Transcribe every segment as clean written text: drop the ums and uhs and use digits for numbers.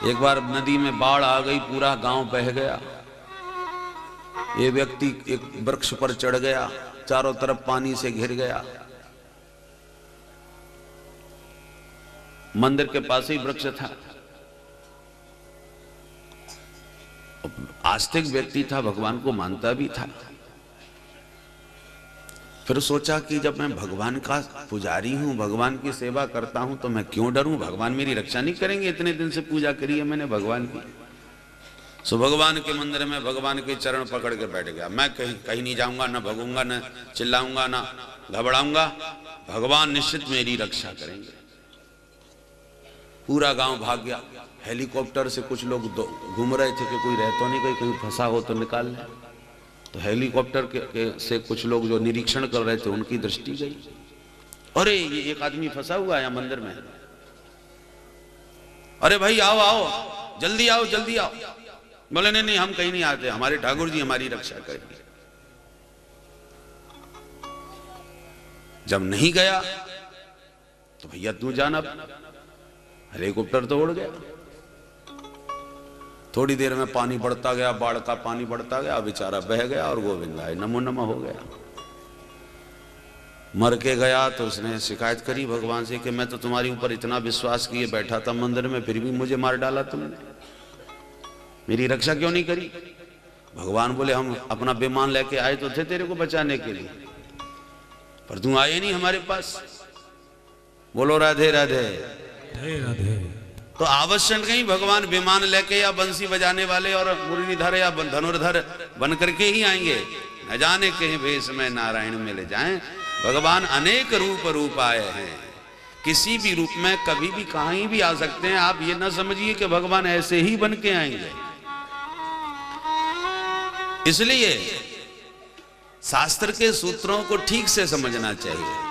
एक बार नदी में बाढ़ आ गई, पूरा गांव बह गया। ये व्यक्ति एक वृक्ष पर चढ़ गया, चारों तरफ पानी से घिर गया। मंदिर के पास ही वृक्ष था। आस्तिक व्यक्ति था, भगवान को मानता भी था। फिर सोचा कि जब मैं भगवान का पुजारी हूं, भगवान की सेवा करता हूं, तो मैं क्यों डरूं? भगवान मेरी रक्षा नहीं करेंगे? इतने दिन से पूजा करी है मैंने भगवान की। सो भगवान के मंदिर में भगवान के चरण पकड़ के बैठ गया। मैं कहीं नहीं जाऊंगा, ना भगूंगा, ना चिल्लाऊंगा, ना घबराऊंगा। भगवान निश्चित मेरी रक्षा करेंगे। पूरा गांव भाग गया। हेलीकॉप्टर से कुछ लोग घूम रहे थे कि कोई रह तो नहीं, कोई कहीं फंसा हो तो निकाल ले। तो हेलीकॉप्टर से कुछ लोग जो निरीक्षण कर रहे थे, उनकी दृष्टि गई, अरे ये एक आदमी फंसा हुआ है मंदिर में। अरे भाई आओ आओ, जल्दी आओ, जल्दी आओ। बोले नहीं नहीं, हम कहीं नहीं आते, हमारे ठाकुर जी हमारी रक्षा करेंगे। जब नहीं गया तो भैया तू जाना, हेलीकॉप्टर तो उड़ गया। थोड़ी देर में पानी बढ़ता गया, बाढ़ का पानी बढ़ता गया, बेचारा बह गया और गोविंदाय नमो नमः हो गया। मर के गया तो उसने शिकायत करी भगवान से कि मैं तो तुम्हारे ऊपर इतना विश्वास किए बैठा था मंदिर में, फिर भी मुझे मार डाला तुमने, मेरी रक्षा क्यों नहीं करी? भगवान बोले हम अपना विमान लेके आए तो थे तेरे को बचाने के लिए, पर तुम आए नहीं हमारे पास। बोलो राधे राधे राधे। तो आवश्यक नहीं भगवान विमान लेके या बंसी बजाने वाले और मुरलीधर या धनुर्धर बन करके ही आएंगे। न जाने कहीं भेष में नारायण मिल जाएं। भगवान अनेक रूप आए हैं, किसी भी रूप में कभी भी कहीं भी आ सकते हैं। आप ये ना समझिए कि भगवान ऐसे ही बन के आएंगे। इसलिए शास्त्र के सूत्रों को ठीक से समझना चाहिए।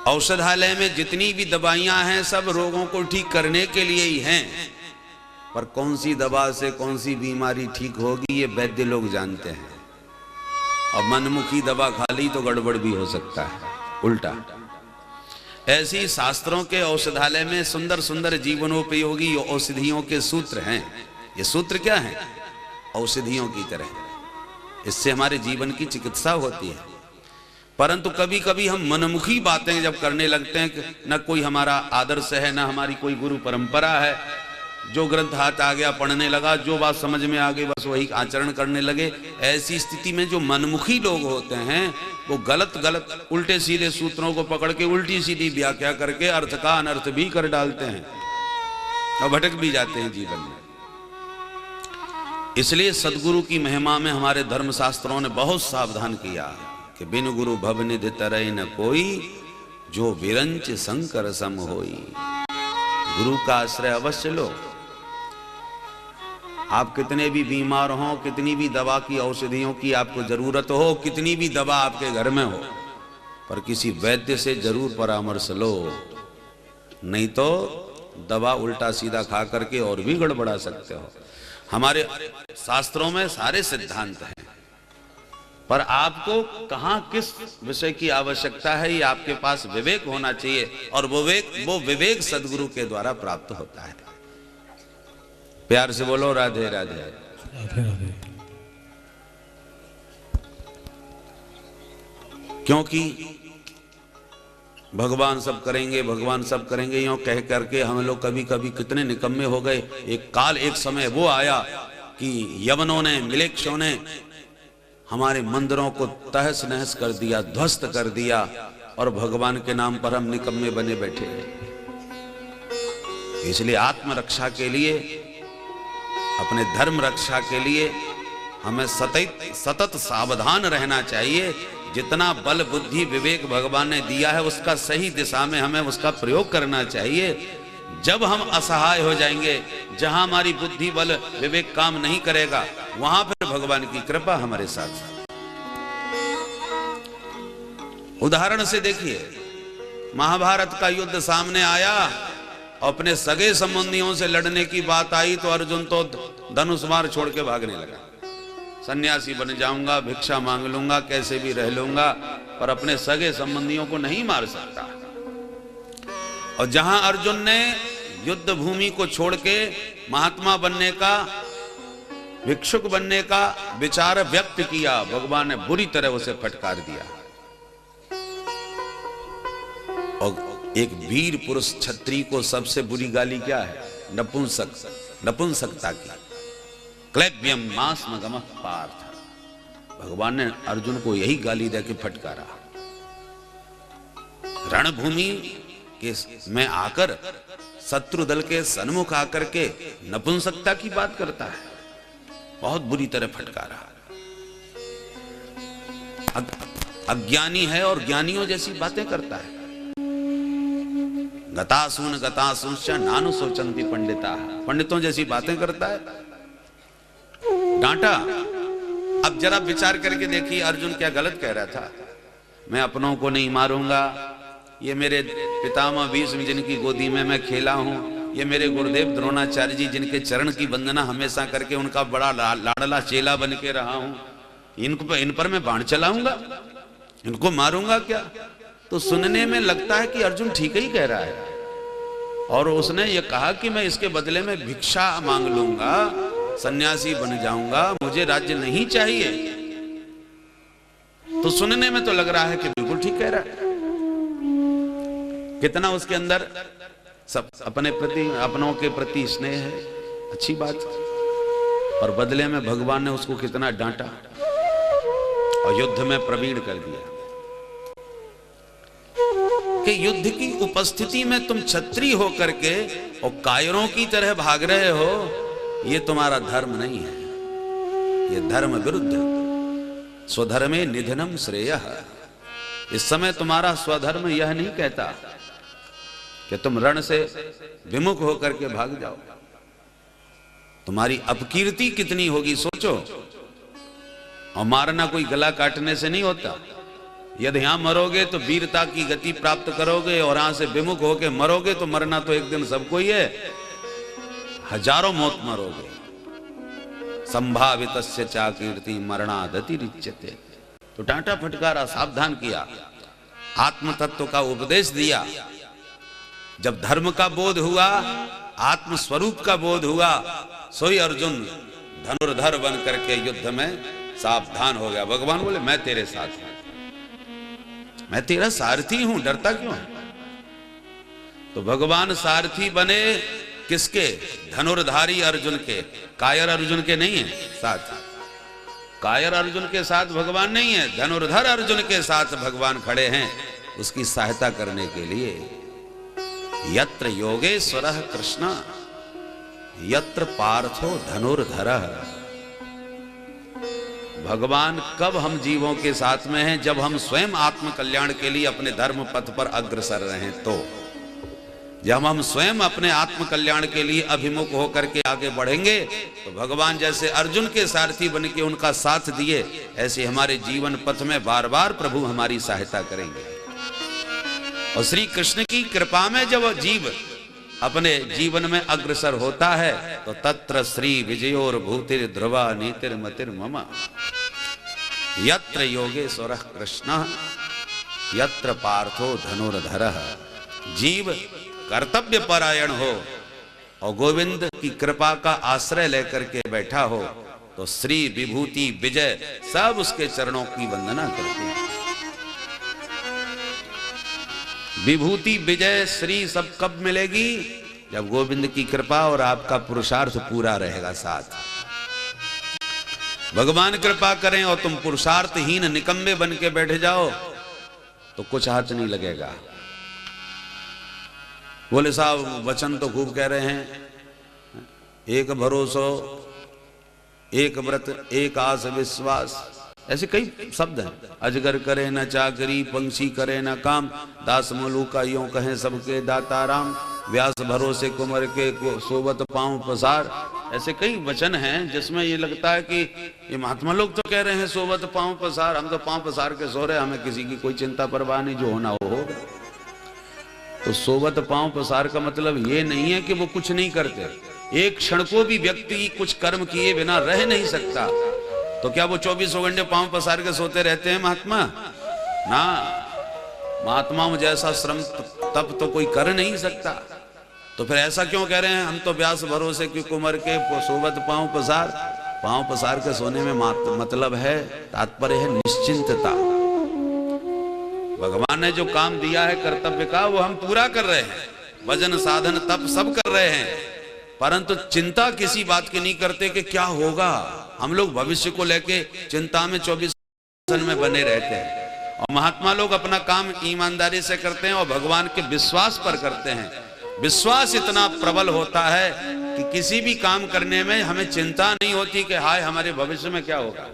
औषधालय में जितनी भी दवाइयां हैं सब रोगों को ठीक करने के लिए ही हैं, पर कौन सी दवा से कौन सी बीमारी ठीक होगी ये वैद्य लोग जानते हैं। और मनमुखी दवा खा ली तो गड़बड़ भी हो सकता है, उल्टा। ऐसी शास्त्रों के औषधालय में सुंदर सुंदर जीवनोपयोगी औषधियों के सूत्र हैं। ये सूत्र क्या है? औषधियों की तरह, इससे हमारे जीवन की चिकित्सा होती है। परंतु कभी कभी हम मनमुखी बातें जब करने लगते हैं कि न कोई हमारा आदर्श है, न हमारी कोई गुरु परंपरा है, जो ग्रंथ हाथ आ गया पढ़ने लगा, जो बात समझ में आ गई बस वही आचरण करने लगे। ऐसी स्थिति में जो मनमुखी लोग होते हैं वो गलत उल्टे सीधे सूत्रों को पकड़ के उल्टी सीधी व्याख्या करके अर्थ का अनर्थ भी कर डालते हैं और भटक भी जाते हैं जीवन में। इसलिए सदगुरु की महिमा में हमारे धर्मशास्त्रों ने बहुत सावधान किया कि बिन गुरु भव निधि तरय न कोई, जो विरंच शंकर सम होई। गुरु का आश्रय अवश्य लो। आप कितने भी बीमार हो, कितनी भी दवा की औषधियों की आपको जरूरत हो, कितनी भी दवा आपके घर में हो, पर किसी वैद्य से जरूर परामर्श लो, नहीं तो दवा उल्टा सीधा खा करके और भी गड़बड़ा सकते हो। हमारे शास्त्रों में सारे सिद्धांत हैं, पर आपको कहां किस विषय की आवश्यकता है ये आपके पास विवेक होना चाहिए, और वो विवेक सदगुरु के द्वारा प्राप्त होता है। प्यार से बोलो राधे राधे राधे राधे। क्योंकि भगवान सब करेंगे, भगवान सब करेंगे यूं कह करके हम लोग कभी कभी कितने निकम्मे हो गए। एक समय वो आया कि यवनों ने, मिलेच्छों ने हमारे मंदिरों को तहस नहस कर दिया, ध्वस्त कर दिया, और भगवान के नाम पर हम निकम्मे बने बैठे हैं। इसलिए आत्मरक्षा के लिए, अपने धर्म रक्षा के लिए हमें सतत सावधान रहना चाहिए। जितना बल बुद्धि विवेक भगवान ने दिया है उसका सही दिशा में हमें उसका प्रयोग करना चाहिए। जब हम असहाय हो जाएंगे, जहां हमारी बुद्धि बल विवेक काम नहीं करेगा, वहां पर भगवान की कृपा हमारे साथ। उदाहरण से देखिए, महाभारत का युद्ध सामने आया, अपने सगे संबंधियों से लड़ने की बात आई तो अर्जुन तो धनुष बाण छोड़ के भागने लगा। सन्यासी बन जाऊंगा, भिक्षा मांग लूंगा, कैसे भी रह लूंगा, पर अपने सगे संबंधियों को नहीं मार सकता। और जहां अर्जुन ने युद्ध भूमि को छोड़ के महात्मा बनने का, भिक्षुक बनने का विचार व्यक्त किया, भगवान ने बुरी तरह उसे फटकार दिया। और एक वीर पुरुष क्षत्रिय को सबसे बुरी गाली क्या है? नपुंसक, नपुंसकता की। क्लैब्यम मास्म गमः पार्थ। भगवान ने अर्जुन को यही गाली देके फटकारा। रणभूमि के में आकर, शत्रु दल के सन्मुख आकर के नपुंसकता की बात करता है, बहुत बुरी तरह फटकारा। अज्ञानी है और ज्ञानियों जैसी बातें करता है। गतासून नानु सोचंती पंडिता, पंडितों जैसी बातें करता है। डांटा। अब जरा विचार करके देखिए अर्जुन क्या गलत कह रहा था। मैं अपनों को नहीं मारूंगा, ये मेरे पितामह भीष्म जिनकी गोदी में मैं खेला हूं, ये मेरे गुरुदेव द्रोणाचार्य जी जिनके चरण की वंदना हमेशा करके उनका बड़ा लाडला चेला बन के रहा हूं, इन पर मैं बाण चलाऊंगा, इनको मारूंगा क्या? तो सुनने में लगता है कि अर्जुन ठीक ही कह रहा है। और उसने ये कहा कि मैं इसके बदले में भिक्षा मांग लूंगा, सन्यासी बन जाऊंगा, मुझे राज्य नहीं चाहिए। तो सुनने में तो लग रहा है कि बिल्कुल ठीक कह रहा है। कितना उसके अंदर सब अपने प्रति, अपनों के प्रति स्नेह है, अच्छी बात। और बदले में भगवान ने उसको कितना डांटा और युद्ध में प्रवीण कर दिया कि युद्ध की उपस्थिति में तुम क्षत्रिय होकर के और कायरों की तरह भाग रहे हो, ये तुम्हारा धर्म नहीं है, ये धर्म विरुद्ध। स्वधर्मे निधनम श्रेयः। इस समय तुम्हारा स्वधर्म यह नहीं कहता कि तुम रण से विमुख होकर के भाग जाओ। तुम्हारी अपकीर्ति कितनी होगी सोचो। और मारना कोई गला काटने से नहीं होता। यदि यहां मरोगे तो वीरता की गति प्राप्त करोगे, और यहां से विमुख होकर मरोगे तो मरना तो एक दिन सबको ही है, हजारों मौत मरोगे। संभावितस्य चा कीर्ति मरणादति रिच्यते। तो डांटा फटकारा, सावधान किया, आत्म तत्व का उपदेश दिया। जब धर्म का बोध हुआ, आत्म स्वरूप का बोध हुआ, सोई अर्जुन धनुर्धर बन करके युद्ध में सावधान हो गया। भगवान बोले मैं तेरे साथ हूं, मैं तेरा सारथी हूं, डरता क्यों है? तो भगवान सारथी बने किसके? धनुर्धारी अर्जुन के, कायर अर्जुन के नहीं है साथ। कायर अर्जुन के साथ भगवान नहीं है, धनुर्धर अर्जुन के साथ भगवान खड़े हैं उसकी सहायता करने के लिए। यत्र योगेश्वरः कृष्ण यत्र पार्थो धनुर्धरः। भगवान कब हम जीवों के साथ में हैं? जब हम स्वयं आत्म कल्याण के लिए अपने धर्म पथ पर अग्रसर रहें। तो जब हम स्वयं अपने आत्म कल्याण के लिए अभिमुख होकर के आगे बढ़ेंगे तो भगवान जैसे अर्जुन के सारथी बन के उनका साथ दिए, ऐसे हमारे जीवन पथ में बार बार प्रभु हमारी सहायता करेंगे। और श्री कृष्ण की कृपा में जब जीव अपने जीवन में अग्रसर होता है तो तत्र श्री विजयोर भूतिर ध्रुवा नीतिर मतिर मम। यत्र योगेश्वरः कृष्णः यत्र पार्थो धनुर्धरः। जीव कर्तव्य परायण हो और गोविंद की कृपा का आश्रय लेकर के बैठा हो तो श्री विभूति विजय सब उसके चरणों की वंदना करते हैं। विभूति विजय श्री सब कब मिलेगी? जब गोविंद की कृपा और आपका पुरुषार्थ पूरा रहेगा साथ। भगवान कृपा करें और तुम पुरुषार्थहीन निकम्मे बन के बैठ जाओ तो कुछ हाथ नहीं लगेगा। बोले साहब वचन तो खूब कह रहे हैं, एक भरोसा, एक व्रत, एक आस विश्वास, ऐसे कई शब्द हैं। अजगर करे न चाकरी, पंछी करे न काम, दास मलूका यूं कहें सबके दाता राम, व्यास भरोसे कुमर के सोवत पांव पसार। ऐसे कई वचन हैं जिसमें ये लगता है कि ये महात्मा लोग तो कह रहे हैं सोवत पांव पसार, हम तो पांव पसार के सो रहे, हमें किसी की कोई चिंता परवाह नहीं, जो होना वो होगा। तो सोवत पांव पसार का मतलब ये नहीं है कि वो कुछ नहीं करते। एक क्षण को भी व्यक्ति कुछ कर्म किए बिना रह नहीं सकता। तो क्या वो 24 घंटे पांव पसार के सोते रहते हैं महात्मा? ना, महात्माओं जैसा श्रम तप तो कोई कर नहीं सकता। तो फिर ऐसा क्यों कह रहे हैं, हम तो व्यास भरोसे की कुमर के सोबत पांव पसार के सोने में मतलब है, तात्पर्य है निश्चिंतता। भगवान ने जो काम दिया है कर्तव्य का वो हम पूरा कर रहे हैं, भजन साधन तप सब कर रहे हैं, परंतु चिंता किसी बात की नहीं करते कि क्या होगा। हम लोग भविष्य को लेके चिंता में 24 में बने रहते हैं, और महात्मा लोग अपना काम ईमानदारी से करते हैं और भगवान के विश्वास पर करते हैं। विश्वास इतना प्रबल होता है कि किसी भी काम करने में हमें चिंता नहीं होती कि हाय हमारे भविष्य में क्या होगा।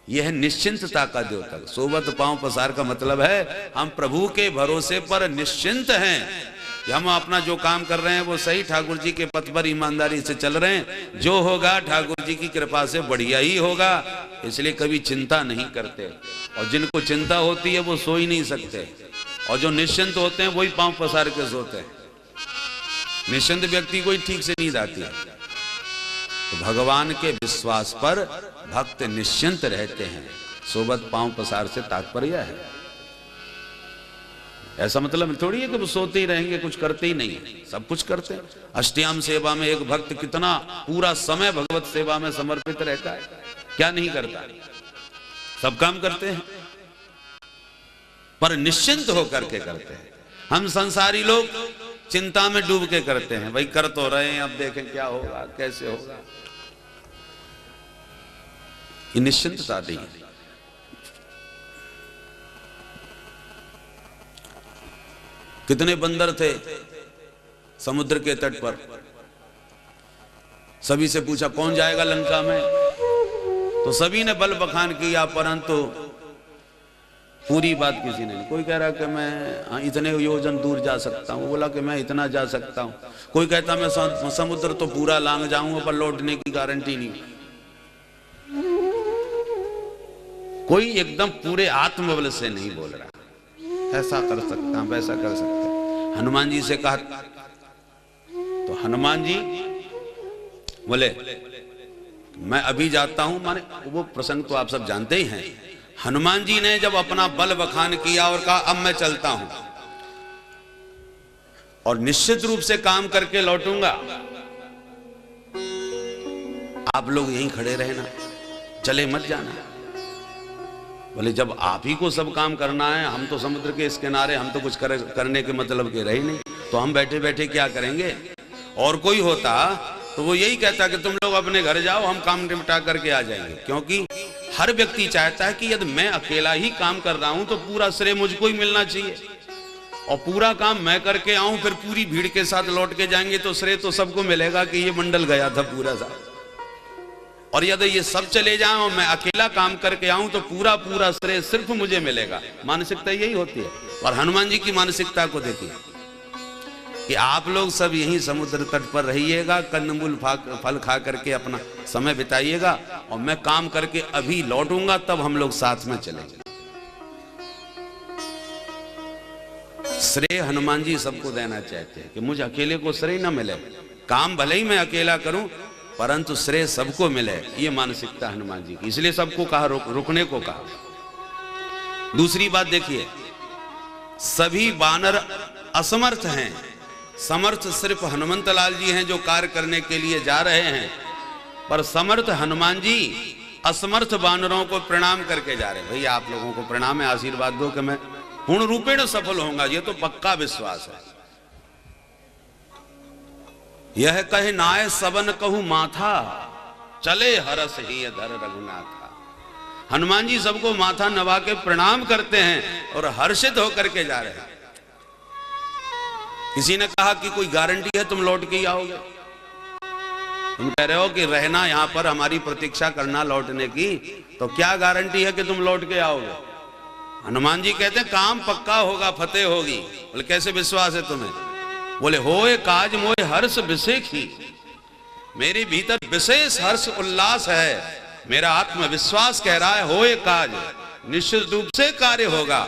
यह है निश्चिंतता का द्योतक। सोबत पांव पसार का मतलब है हम प्रभु के भरोसे पर निश्चिंत हैं कि हम अपना जो काम कर रहे हैं वो सही ठाकुर जी के पथ पर ईमानदारी से चल रहे हैं, जो होगा ठाकुर जी की कृपा से बढ़िया ही होगा, इसलिए कभी चिंता नहीं करते। और जिनको चिंता होती है वो सो ही नहीं सकते, और जो निश्चिंत होते हैं वही पांव पसार के सोते हैं। निश्चिंत व्यक्ति को ही ठीक से नींद आती है। तो भगवान के विश्वास पर भक्त निश्चिंत रहते हैं। सोबत पांव पसार से तात्पर्य है, ऐसा मतलब थोड़ी है कि वो सोते ही रहेंगे, कुछ करते ही नहीं, सब कुछ करते हैं। अष्टयाम सेवा में एक भक्त कितना पूरा समय भगवत सेवा में समर्पित रहता है, क्या नहीं करता, सब काम करते हैं, पर निश्चिंत होकर के करते हैं। हम संसारी लोग चिंता में डूब के करते हैं, भाई कर तो रहे हैं, अब देखें क्या होगा कैसे होगा। ये निश्चिंतता नहीं है। कितने बंदर थे समुद्र के तट पर, सभी से पूछा कौन जाएगा लंका में, तो सभी ने बल बखान किया, परंतु पूरी बात किसी ने नहीं। कोई कह रहा कि मैं इतने योजन दूर जा सकता हूँ, बोला कि मैं इतना जा सकता हूँ। कोई कहता मैं समुद्र तो पूरा लांग जाऊंगा पर लौटने की गारंटी नहीं। कोई एकदम पूरे आत्मबल से नहीं बोल रहा ऐसा कर सकता हूं वैसा कर सकता हूं। हनुमान जी से कहा तो हनुमान जी बोले मैं अभी जाता हूं, माने वो प्रसंग तो आप सब जानते ही हैं। हनुमान जी ने जब अपना बल बखान किया और कहा अब मैं चलता हूं और निश्चित रूप से काम करके लौटूंगा, आप लोग यहीं खड़े रहना, चले मत जाना। बोले जब आप ही को सब काम करना है, हम तो समुद्र के इस किनारे, हम तो कुछ करने के मतलब के रहे नहीं, तो हम बैठे बैठे क्या करेंगे। और कोई होता तो वो यही कहता कि तुम लोग अपने घर जाओ, हम काम निपटा करके आ जाएंगे। क्योंकि हर व्यक्ति चाहता है कि यदि मैं अकेला ही काम कर रहा हूं तो पूरा श्रेय मुझको ही मिलना चाहिए, और पूरा काम मैं करके आऊं फिर पूरी भीड़ के साथ लौट के जाएंगे तो श्रेय तो सबको मिलेगा कि ये मंडल गया था पूरा सा। और यदि ये सब चले जाएं और मैं अकेला काम करके आऊं तो पूरा पूरा श्रेय सिर्फ मुझे मिलेगा। मानसिकता यही होती है। और हनुमान जी की मानसिकता को देखिए कि आप लोग सब यहीं समुद्र तट पर रहिएगा, कंदमूल फल खा करके अपना समय बिताइएगा, और मैं काम करके अभी लौटूंगा, तब हम लोग साथ में चलेंगे। श्रेय हनुमान जी सबको देना चाहते हैं कि मुझे अकेले को श्रेय न मिले, काम भले ही मैं अकेला करूं परंतु श्रेय सबको मिले। ये मानसिकता हनुमान जी की, इसलिए सबको कहा रुकने को कहा। दूसरी बात देखिए, सभी वानर असमर्थ हैं, समर्थ सिर्फ हनुमंत लाल जी हैं जो कार्य करने के लिए जा रहे हैं। पर समर्थ हनुमान जी असमर्थ वानरों को प्रणाम करके जा रहे हैं। भैया आप लोगों को प्रणाम है, आशीर्वाद दो कि मैं पूर्ण रूपेण सफल होऊंगा, ये तो पक्का विश्वास है। यह कहे नाय सबन कहू माथा, चले हरस ही धर रघुनाथा। हनुमान जी सबको माथा नवा के प्रणाम करते हैं और हर्षित होकर के जा रहे हैं। किसी ने कहा कि कोई गारंटी है तुम लौट के ही आओगे? तुम कह रहे हो कि रहना यहां पर, हमारी प्रतीक्षा करना लौटने की, तो क्या गारंटी है कि तुम लौट के आओगे? हनुमान जी कहते हैं काम पक्का होगा, फतेह होगी। बोले कैसे विश्वास है तुम्हें? बोले होए काज मोए हर्ष विशेखी, मेरे भीतर विशेष हर्ष उल्लास है, मेरा आत्मविश्वास कह रहा है होए काज, निश्चित रूप से कार्य होगा,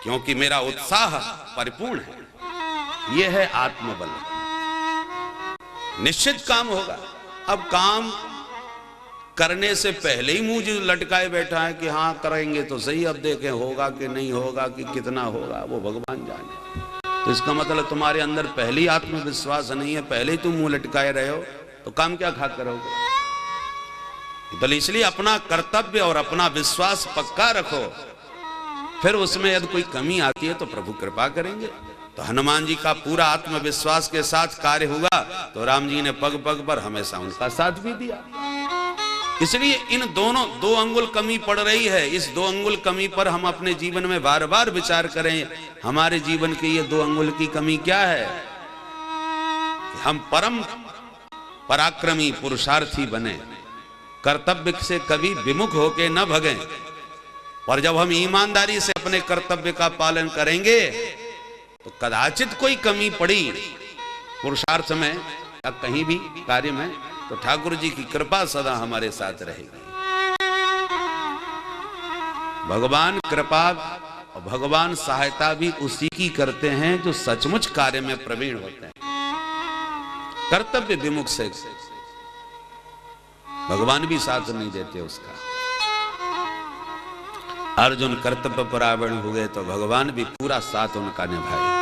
क्योंकि मेरा उत्साह परिपूर्ण है। यह है आत्मबल, निश्चित काम होगा। अब काम करने से पहले ही मुंह लटकाए बैठा है कि हाँ करेंगे तो सही, अब देखें होगा कि नहीं होगा, कि कितना होगा, वो भगवान जाने। तो इसका मतलब तुम्हारे अंदर पहले ही आत्मविश्वास नहीं है, पहले ही तुम मुंह लटकाए रहे हो, तो काम क्या खा करोगे? तो इसलिए अपना कर्तव्य और अपना विश्वास पक्का रखो, फिर उसमें यदि कोई कमी आती है तो प्रभु कृपा करेंगे। तो हनुमान जी का पूरा आत्मविश्वास के साथ कार्य हुआ, तो राम जी ने पग पग पर हमेशा उनका साथ भी दिया। इसलिए इन दोनों 2 अंगुल कमी पड़ रही है, इस 2 अंगुल कमी पर हम अपने जीवन में बार बार विचार करें, हमारे जीवन की ये 2 अंगुल की कमी क्या है कि हम परम पराक्रमी पुरुषार्थी बने, कर्तव्य से कभी विमुख होके न भगें। और जब हम ईमानदारी से अपने कर्तव्य का पालन करेंगे तो कदाचित कोई कमी पड़ी पुरुषार्थ में या कहीं भी कार्य में, तो ठाकुर जी की कृपा सदा हमारे साथ रहेगी। भगवान कृपा और भगवान सहायता भी उसी की करते हैं जो सचमुच कार्य में प्रवीण होते हैं। कर्तव्य विमुख से भगवान भी साथ नहीं देते उसका। अर्जुन कर्तव्य परायण हुए तो भगवान भी पूरा साथ उनका निभाए।